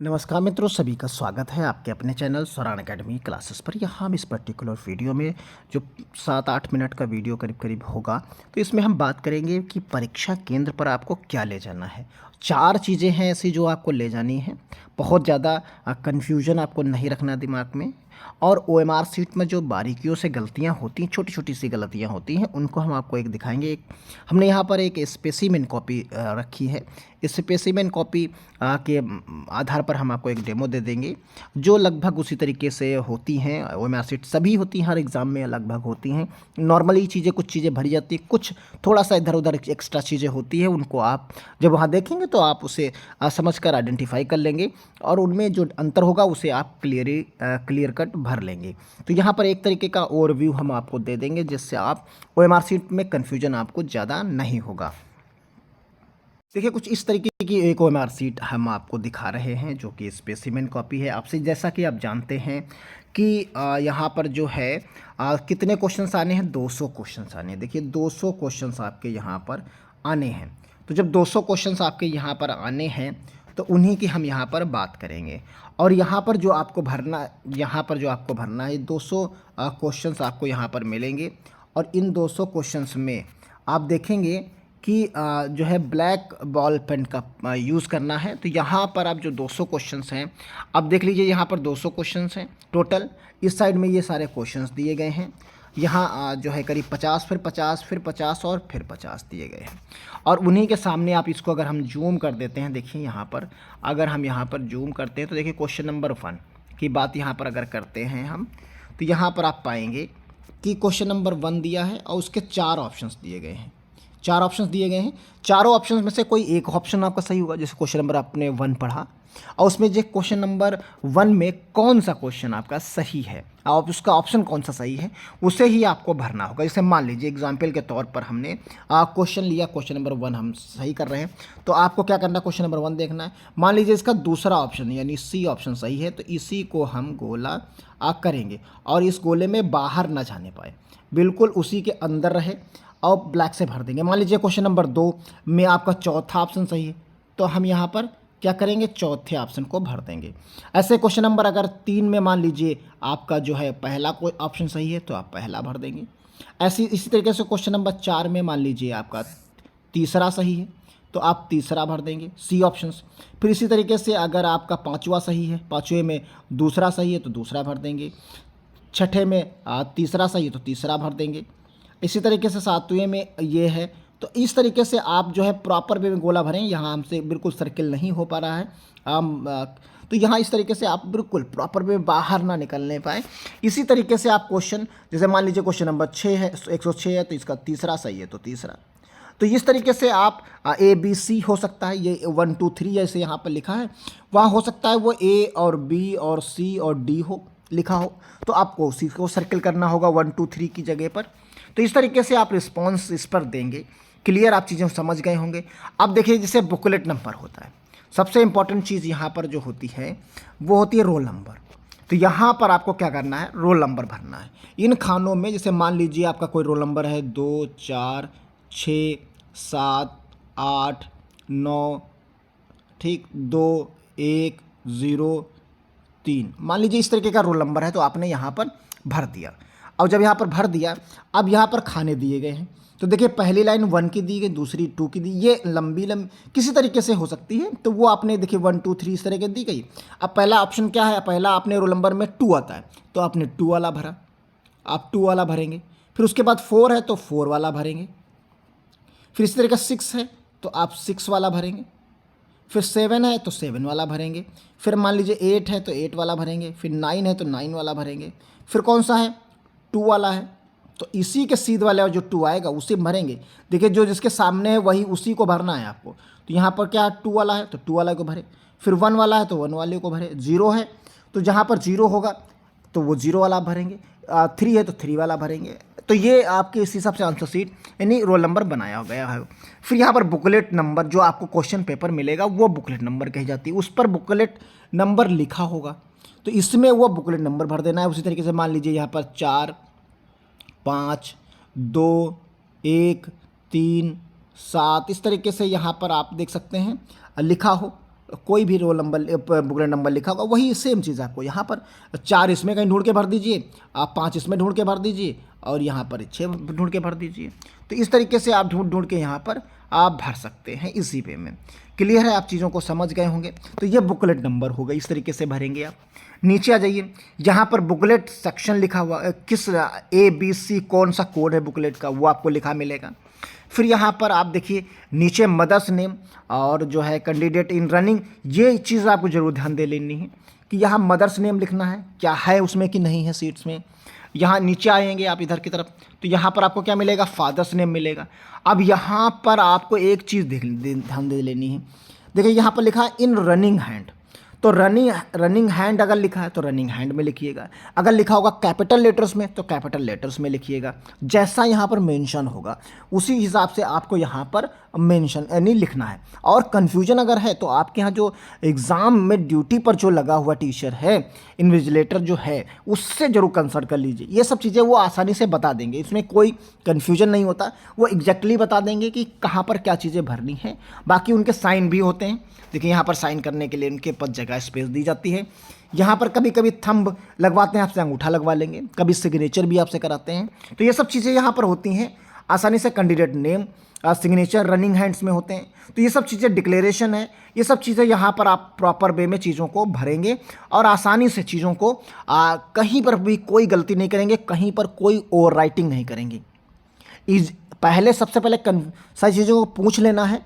नमस्कार मित्रों, सभी का स्वागत है आपके अपने चैनल स्वरान एकेडमी क्लासेस पर। यहाँ हम इस पर्टिकुलर वीडियो में जो 7-8 मिनट का वीडियो करीब करीब होगा, तो इसमें हम बात करेंगे कि परीक्षा केंद्र पर आपको क्या ले जाना है। 4 चीज़ें हैं ऐसी जो आपको ले जानी है। बहुत ज़्यादा कन्फ्यूजन आपको नहीं रखना दिमाग में। और ओएमआर शीट में जो बारीकियों से गलतियाँ होती हैं, छोटी छोटी सी गलतियाँ होती हैं, उनको हम आपको एक दिखाएंगे। हमने यहाँ पर एक स्पेसिमेन कॉपी रखी है। इस स्पेसिमेन कॉपी के आधार पर हम आपको एक डेमो दे देंगे जो लगभग उसी तरीके से होती हैं। ओएमआर शीट सभी होती हैं, हर एग्ज़ाम में लगभग होती हैं। नॉर्मली चीज़ें, कुछ चीज़ें भरी जाती हैं, कुछ थोड़ा सा इधर उधर एक्स्ट्रा चीज़ें होती हैं। उनको आप जब वहाँ देखेंगे तो आप उसे समझ कर आइडेंटिफाई कर लेंगे और उनमें जो अंतर होगा उसे आप क्लियर कट भर लेंगे। तो यहाँ पर एक तरीके का ओवरव्यू हम आपको दे देंगे जिससे आप ओएमआर शीट में कन्फ्यूजन आपको ज़्यादा नहीं होगा। देखिए, कुछ इस तरीके की एक ओएमआर शीट हम आपको दिखा रहे हैं जो कि स्पेसिमेन कॉपी है आपसे। जैसा कि आप जानते हैं कि यहाँ पर जो है कितने क्वेश्चंस आने हैं, 200 क्वेश्चंस आने हैं। देखिए, 200 क्वेश्चंस आपके यहाँ पर आने हैं। तो जब 200 क्वेश्चंस आपके यहाँ पर आने हैं तो उन्हीं की हम यहाँ पर बात करेंगे। और यहाँ पर जो आपको भरना है 200 क्वेश्चंस आपको यहाँ पर मिलेंगे। और इन 200 क्वेश्चंस में आप देखेंगे कि जो है ब्लैक बॉल पेन का यूज़ करना है। तो यहाँ पर आप जो 200 क्वेश्चंस हैं, अब देख लीजिए, यहाँ पर 200 क्वेश्चंस हैं टोटल। इस साइड में ये सारे क्वेश्चंस दिए गए हैं। यहाँ जो है करीब 50 फिर 50 फिर 50 और फिर 50 दिए गए हैं। और उन्हीं के सामने आप इसको अगर हम जूम कर देते हैं, देखिए यहाँ पर अगर हम यहाँ पर जूम करते हैं तो देखिए क्वेश्चन नंबर 1 की बात यहाँ पर अगर करते हैं हम, तो यहाँ पर आप पाएंगे कि क्वेश्चन नंबर 1 दिया है और उसके 4 ऑप्शंस दिए गए हैं। 4 ऑप्शंस दिए गए हैं। चारों ऑप्शंस में से कोई एक ऑप्शन आपका सही होगा। जैसे क्वेश्चन नंबर आपने 1 पढ़ा और उसमें जो क्वेश्चन नंबर 1 में कौन सा क्वेश्चन आपका सही है और उसका ऑप्शन कौन सा सही है उसे ही आपको भरना होगा। जैसे मान लीजिए एग्जाम्पल के तौर पर हमने क्वेश्चन लिया, क्वेश्चन नंबर 1 हम सही कर रहे हैं, तो आपको क्या करना है, क्वेश्चन नंबर 1 देखना है। मान लीजिए इसका दूसरा ऑप्शन यानी सी ऑप्शन सही है, तो इसी को हम गोला करेंगे और इस गोले में बाहर ना जाने पाए, बिल्कुल उसी के अंदर रहे और ब्लैक से भर देंगे। मान लीजिए क्वेश्चन नंबर 2 में आपका चौथा ऑप्शन सही है, तो हम यहाँ पर क्या करेंगे, चौथे ऑप्शन को भर देंगे। ऐसे क्वेश्चन नंबर अगर 3 में मान लीजिए आपका जो है पहला कोई ऑप्शन सही है तो आप पहला भर देंगे। इसी तरीके से क्वेश्चन नंबर 4 में मान लीजिए आपका तीसरा सही है तो आप तीसरा भर देंगे, सी ऑप्शंस। फिर इसी तरीके से अगर आपका 5वां सही है, 5वें में दूसरा सही है तो दूसरा भर देंगे। छठे में तीसरा सही है तो तीसरा भर देंगे। इसी तरीके से 7वें में ये है। तो इस तरीके से आप जो है प्रॉपर वे में गोला भरें। यहाँ हमसे बिल्कुल सर्किल नहीं हो पा रहा है। तो यहाँ इस तरीके से आप बिल्कुल प्रॉपर वे बाहर ना निकलने पाए। इसी तरीके से आप क्वेश्चन, जैसे मान लीजिए क्वेश्चन नंबर 6 है, 106 है, तो इसका तीसरा सही है तो तीसरा। तो इस तरीके से आप ए बी सी हो सकता है, ये 1 2 3 जैसे यहाँ पर लिखा है, वहाँ हो सकता है वो ए और बी और सी और डी हो लिखा हो, तो आपको उसी को सर्किल करना होगा 1 2 3 की जगह पर। तो इस तरीके से आप रिस्पॉन्स इस पर देंगे। क्लियर, आप चीज़ें समझ गए होंगे। अब देखिए, जैसे बुकलेट नंबर होता है, सबसे इंपॉर्टेंट चीज़ यहाँ पर जो होती है वो होती है रोल नंबर। तो यहाँ पर आपको क्या करना है, रोल नंबर भरना है इन खानों में। जैसे मान लीजिए आपका कोई रोल नंबर है 2 4 6 7 8 9, ठीक, 2 1 0 3, मान लीजिए इस तरीके का रोल नंबर है, तो आपने यहाँ पर भर दिया। अब जब यहाँ पर भर दिया, अब यहाँ पर खाने दिए गए हैं। तो देखिए, पहली लाइन 1 की दी गई, दूसरी 2 की दी, ये लंबी किसी तरीके से हो सकती है, तो वो आपने देखिए 1 2 3 इस तरह की दी गई। अब पहला ऑप्शन क्या है, पहला आपने रोल नंबर में 2 आता है तो आपने 2 वाला भरा, आप 2 वाला भरेंगे। फिर उसके बाद 4 है तो 4 वाला भरेंगे। फिर इस तरह का 6 है तो आप 6 वाला भरेंगे। फिर 7 है तो 7 वाला भरेंगे। फिर मान लीजिए 8 है तो 8 वाला भरेंगे। फिर 9 है तो 9 वाला भरेंगे। फिर कौन सा है, 2 वाला है, तो इसी के सीध वाले और जो 2 आएगा उसे भरेंगे। देखिए, जो जिसके सामने है वही उसी को भरना है आपको। तो यहाँ पर क्या 2 वाला है तो 2 वाला को भरे। फिर 1 वाला है तो 1 वाले को भरे। 0 है तो जहाँ पर 0 होगा तो वो 0 वाला भरेंगे। 3 है तो 3 वाला भरेंगे। तो ये आपके इस हिसाब से आंसर शीट यानी रोल नंबर बनाया गया है। फिर यहाँ पर बुकलेट नंबर, जो आपको क्वेश्चन पेपर मिलेगा वो बुकलेट नंबर कही जाती है, उस पर बुकलेट नंबर लिखा होगा, तो इसमें वो बुकलेट नंबर भर देना है। उसी तरीके से मान लीजिए यहाँ पर 4 5 2 1 3 7, इस तरीके से यहाँ पर आप देख सकते हैं लिखा हो, कोई भी रोल नंबर बुकलेट नंबर लिखा होगा वही सेम चीज़ आपको यहाँ पर 4 इसमें कहीं ढूंढ के भर दीजिए, आप 5 इसमें ढूंढ के भर दीजिए और यहाँ पर 6 ढूंढ के भर दीजिए। तो इस तरीके से आप ढूंढ ढूंढ के यहाँ पर आप भर सकते हैं इसी वे में। क्लियर है, आप चीज़ों को समझ गए होंगे। तो ये बुकलेट नंबर होगा, इस तरीके से भरेंगे आप। नीचे आ जाइए, यहाँ पर बुकलेट सेक्शन लिखा हुआ किस ABC कौन सा कोड है बुकलेट का वो आपको लिखा मिलेगा। फिर यहाँ पर आप देखिए नीचे मदर्स नेम और जो है कैंडिडेट इन रनिंग, ये चीज़ आपको जरूर ध्यान दे लेनी है कि यहाँ मदर्स नेम लिखना है, क्या है उसमें कि नहीं है सीट्स में। यहाँ नीचे आएंगे आप इधर की तरफ तो यहाँ पर आपको क्या मिलेगा, फादर्स नेम मिलेगा। अब यहाँ पर आपको एक चीज़ ध्यान दे लेनी है। देखिए यहाँ पर लिखा है इन रनिंग हैंड, तो रनिंग हैंड अगर लिखा है तो रनिंग हैंड में लिखिएगा, अगर लिखा होगा कैपिटल लेटर्स में तो कैपिटल लेटर्स में लिखिएगा। जैसा यहाँ पर मेंशन होगा उसी हिसाब से आपको यहाँ पर मेंशन यानी लिखना है। और कन्फ्यूजन अगर है तो आपके यहाँ जो एग्ज़ाम में ड्यूटी पर जो लगा हुआ टीचर है, इन्विजिलेटर जो है, उससे ज़रूर कंसल्ट कर लीजिए। ये सब चीज़ें वो आसानी से बता देंगे, इसमें कोई कन्फ्यूजन नहीं होता, वो एग्जैक्टली बता देंगे कि कहाँ पर क्या चीज़ें भरनी है। बाकी उनके साइन भी होते हैं, देखिए यहाँ पर साइन करने के लिए उनके पास जगह स्पेस दी जाती है। यहाँ पर कभी कभी थंब लगवाते हैं, आपसे अंगूठा लगवा लेंगे, कभी सिग्नेचर भी आपसे कराते हैं। तो ये सब चीज़ें यहाँ पर होती हैं आसानी से। Candidate name, signature running hands में होते हैं। तो ये सब चीज़ें डिक्लेरेशन है, ये सब चीज़ें यहाँ पर आप प्रॉपर वे में चीज़ों को भरेंगे और आसानी से चीज़ों को कहीं पर भी कोई गलती नहीं करेंगे, कहीं पर कोई ओवर राइटिंग नहीं करेंगे। पहले सबसे पहले सारी चीज़ों को पूछ लेना है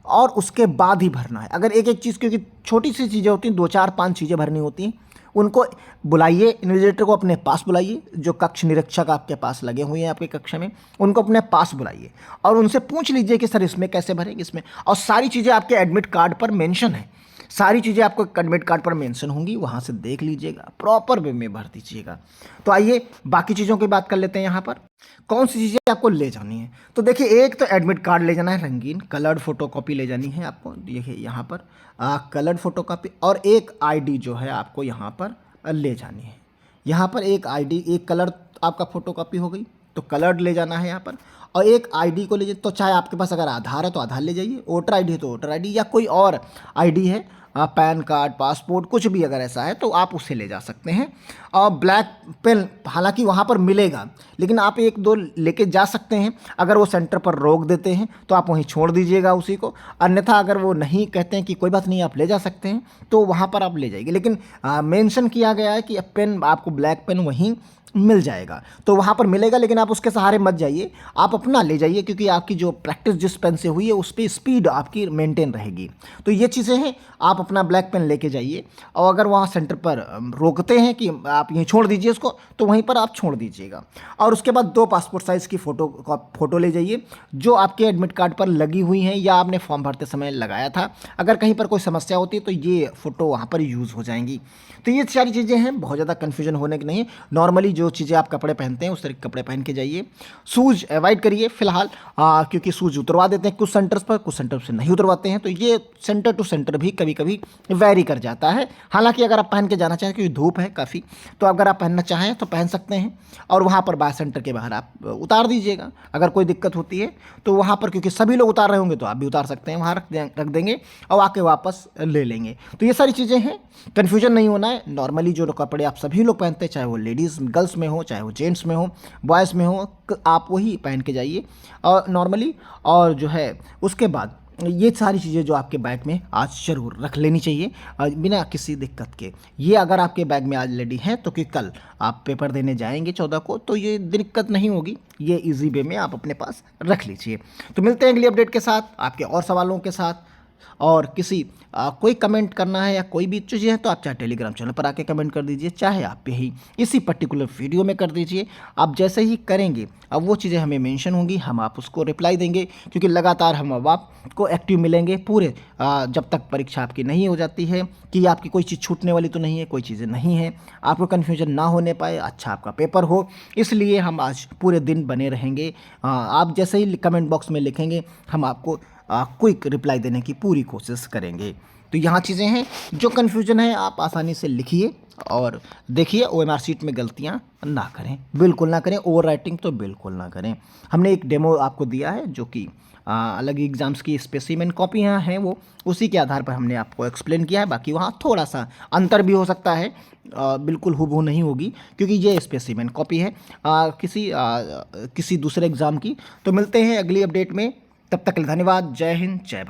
और उसके बाद ही भरना है। अगर एक एक चीज़, क्योंकि छोटी सी चीज़ें होती हैं, 2 4 5 चीज़ें भरनी होती हैं, उनको बुलाइए, इन्विजिलेटर को अपने पास बुलाइए, जो कक्ष निरीक्षक आपके पास लगे हुए हैं आपके कक्षा में, उनको अपने पास बुलाइए और उनसे पूछ लीजिए कि सर इसमें कैसे भरेंगे इसमें। और सारी चीज़ें आपके एडमिट कार्ड पर मेंशन है, सारी चीज़ें आपको एडमिट कार्ड पर मेंशन होंगी, वहाँ से देख लीजिएगा, प्रॉपर वे में भर दीजिएगा। तो आइए बाकी चीज़ों की बात कर लेते हैं। यहाँ पर कौन सी चीज़ें आपको ले जानी है, तो देखिए एक तो एडमिट कार्ड ले जाना है, रंगीन कलर्ड फोटोकॉपी ले जानी है आपको। देखिए यहाँ पर कलर्ड फोटोकॉपी और एक आईडी जो है आपको यहाँ पर ले जानी है। यहाँ पर एक आईडी, एक कलर आपका फोटोकॉपी हो गई तो कलर्ड ले जाना है यहाँ पर, और एक आईडी को ले जाइए। तो चाहे आपके पास अगर आधार है तो आधार ले जाइए, वोटर आईडी है तो वोटर आईडी, या कोई और आईडी है, पैन कार्ड, पासपोर्ट, कुछ भी अगर ऐसा है तो आप उसे ले जा सकते हैं। और ब्लैक पेन हालांकि वहाँ पर मिलेगा, लेकिन आप 1-2 लेके जा सकते हैं। अगर वो सेंटर पर रोक देते हैं तो आप वहीं छोड़ दीजिएगा उसी को, अन्यथा अगर वो नहीं कहते हैं कि कोई बात नहीं आप ले जा सकते हैं तो वहाँ पर आप ले जाइए। लेकिन मेंशन किया गया है कि पेन आपको ब्लैक पेन वहीं मिल जाएगा, तो वहाँ पर मिलेगा, लेकिन आप उसके सहारे मत जाइए, आप अपना ले जाइए, क्योंकि आपकी जो प्रैक्टिस जिस पेन से हुई है उस पर स्पीड आपकी मेंटेन रहेगी। तो ये चीज़ें हैं, आप अपना ब्लैक पेन लेके जाइए। और अगर वहाँ सेंटर पर रोकते हैं कि आप यहीं छोड़ दीजिए उसको, तो वहीं पर आप छोड़ दीजिएगा। और उसके बाद 2 पासपोर्ट साइज़ की फ़ोटो ले जाइए जो आपके एडमिट कार्ड पर लगी हुई हैं या आपने फॉर्म भरते समय लगाया था। अगर कहीं पर कोई समस्या होती है तो ये फ़ोटो वहाँ पर यूज़ हो जाएंगी। तो ये सारी चीज़ें हैं, बहुत ज़्यादा कन्फ्यूजन होने की नहीं है। नॉर्मली जो चीज़ें आप कपड़े पहनते हैं उस तरह के कपड़े पहन के जाइए। शूज़ अवॉइड करिए फिलहाल, क्योंकि शूज़ उतरवा देते हैं कुछ सेंटर्स पर, कुछ सेंटर से नहीं उतरवाते हैं, तो ये सेंटर टू सेंटर भी कभी कभी वैरी कर जाता है। हालांकि अगर आप पहन के जाना चाहें, क्योंकि धूप है काफ़ी, तो अगर आप पहनना चाहें तो पहन सकते हैं, और वहाँ पर बाहर सेंटर के बाहर आप उतार दीजिएगा। अगर कोई दिक्कत होती है तो वहाँ पर, क्योंकि सभी लोग उतार रहे होंगे तो आप भी उतार सकते हैं, वहाँ रख देंगे और आके वापस ले लेंगे। तो ये सारी चीज़ें हैं, कन्फ्यूजन नहीं होना है। नॉर्मली जो कपड़े आप सभी लोग पहनते हैं, चाहे वो लेडीज़ गर्ल्स में हो, चाहे वो जेंट्स में हो, बॉयज़ में हो, आप वही पहन के जाइए और नॉर्मली। और जो है उसके बाद ये सारी चीज़ें जो आपके बैग में आज ज़रूर रख लेनी चाहिए बिना किसी दिक्कत के। ये अगर आपके बैग में आज रेडी हैं तो कि कल आप पेपर देने जाएंगे 14 को तो ये दिक्कत नहीं होगी, ये इजी वे में आप अपने पास रख लीजिए। तो मिलते हैं अगली अपडेट के साथ, आपके और सवालों के साथ। और किसी कोई कमेंट करना है या कोई भी चीज़ें हैं तो आप चाहे टेलीग्राम चैनल पर आके कमेंट कर दीजिए, चाहे आप यही इसी पर्टिकुलर वीडियो में कर दीजिए। आप जैसे ही करेंगे अब वो चीज़ें हमें मेंशन होंगी, हम आप उसको रिप्लाई देंगे, क्योंकि लगातार हम अब आपको एक्टिव मिलेंगे पूरे जब तक परीक्षा आपकी नहीं हो जाती है, कि आपकी कोई चीज़ छूटने वाली तो नहीं है, कोई चीज़ें नहीं है, आपको कन्फ्यूजन ना होने पाए, अच्छा आपका पेपर हो, इसलिए हम आज पूरे दिन बने रहेंगे। आप जैसे ही कमेंट बॉक्स में लिखेंगे हम आपको क्विक रिप्लाई देने की पूरी कोशिश करेंगे। तो यहाँ चीज़ें हैं, जो कन्फ्यूजन है आप आसानी से लिखिए और देखिए OMR शीट में गलतियाँ ना करें, बिल्कुल ना करें, ओवर राइटिंग तो बिल्कुल ना करें। हमने एक डेमो आपको दिया है जो कि अलग एग्ज़ाम्स की स्पेसिमेन कॉपियाँ हैं वो उसी के आधार पर हमने आपको एक्सप्लेन किया है। बाकी वहाँ थोड़ा सा अंतर भी हो सकता है, बिल्कुल हूबहू नहीं होगी क्योंकि ये स्पेसिमेन कॉपी है किसी दूसरे एग्ज़ाम की। तो मिलते हैं अगली अपडेट में, तब तक के लिए धन्यवाद। जय हिंद, जय भारत।